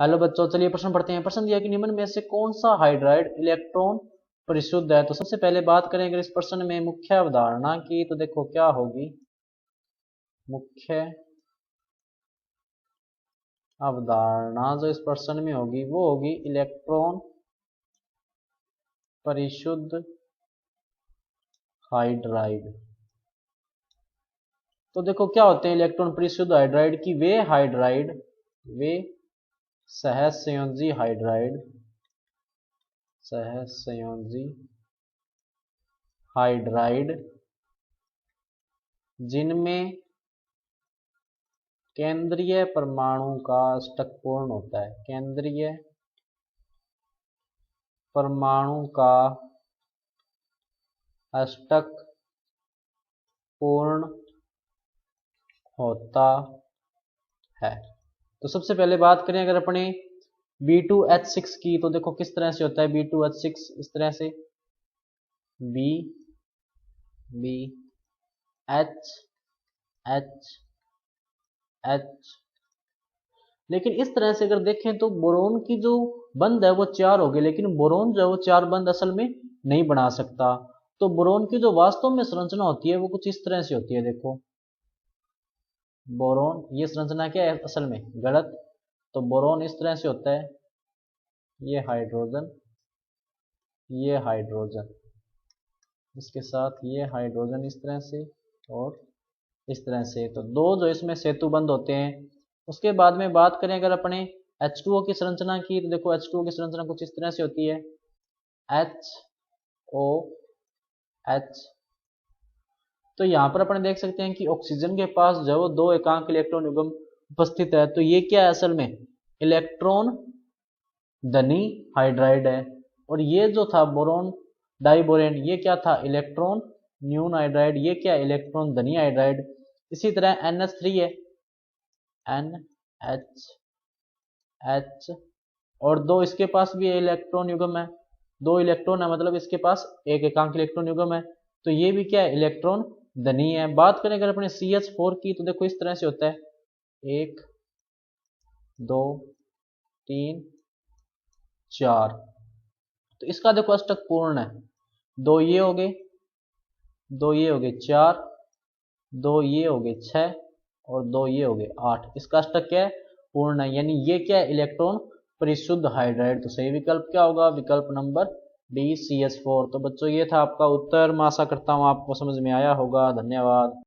Hello बच्चों, चलिए प्रश्न पढ़ते हैं। प्रश्न दिया कि निम्न में से कौन सा हाइड्राइड इलेक्ट्रॉन परिशुद्ध है। तो सबसे पहले बात करें अगर इस प्रश्न में मुख्य अवधारणा की, तो देखो क्या होगी। मुख्य अवधारणा जो इस प्रश्न में होगी वो होगी इलेक्ट्रॉन परिशुद्ध हाइड्राइड। तो देखो क्या होते हैं इलेक्ट्रॉन परिशुद्ध हाइड्राइड की, वे सहसंयोजी हाइड्राइड, सहसंयोजी हाइड्राइड जिनमें केंद्रीय परमाणु का अष्टक पूर्ण होता है। केंद्रीय परमाणु का अष्टक पूर्ण होता है। तो सबसे पहले बात करें अगर अपने B2H6 की, तो देखो किस तरह से होता है B2H6, इस तरह से B B H H H। लेकिन इस तरह से अगर देखें तो बोरोन की जो बंद है वो 4 हो गए, लेकिन बोरोन जो है वो 4 बंद असल में नहीं बना सकता। तो बोरोन की जो वास्तव में संरचना होती है वो कुछ इस तरह से होती है। देखो बोरोन, ये संरचना क्या है असल में, गलत। तो बोरोन इस तरह से होता है, ये हाइड्रोजन, ये हाइड्रोजन, इसके साथ ये हाइड्रोजन इस तरह से और इस तरह से। तो दो जो इसमें सेतु बंद होते हैं। उसके बाद में बात करें अगर अपने H2O की संरचना की, तो देखो H2O की संरचना कुछ इस तरह से होती है HOH। तो यहाँ पर अपन देख सकते हैं कि ऑक्सीजन के पास जो वो 2 एकांक इलेक्ट्रॉन युग्म उपस्थित है। तो ये क्या है असल में, इलेक्ट्रॉन धनी हाइड्राइड है। और ये जो था बोरोन डाइबोरेन, ये क्या था, इलेक्ट्रॉन न्यून हाइड्राइड। ये क्या, इलेक्ट्रॉन धनी हाइड्राइड। इसी तरह NH3 है, NHH, और 2 इसके पास भी इलेक्ट्रॉन युग्म है। 2 इलेक्ट्रॉन है मतलब इसके पास एक एकांक इलेक्ट्रॉन युग्म है। तो ये भी क्या है, इलेक्ट्रॉन धनी है। बात करें अगर अपने CH4 की, तो देखो इस तरह से होता है 1 2 3 4। तो इसका देखो अष्टक पूर्ण है, 2 ये हो गए, 2 ये हो गए 4, 2 ये हो गए 6 और 2 ये हो गए 8। इसका अष्टक क्या है, पूर्ण है। यानी ये क्या है, इलेक्ट्रॉन परिशुद्ध हाइड्राइड। तो सही विकल्प क्या होगा, विकल्प नंबर D CH4। तो बच्चों ये था आपका उत्तर। मैं आशा करता हूँ आपको समझ में आया होगा। धन्यवाद।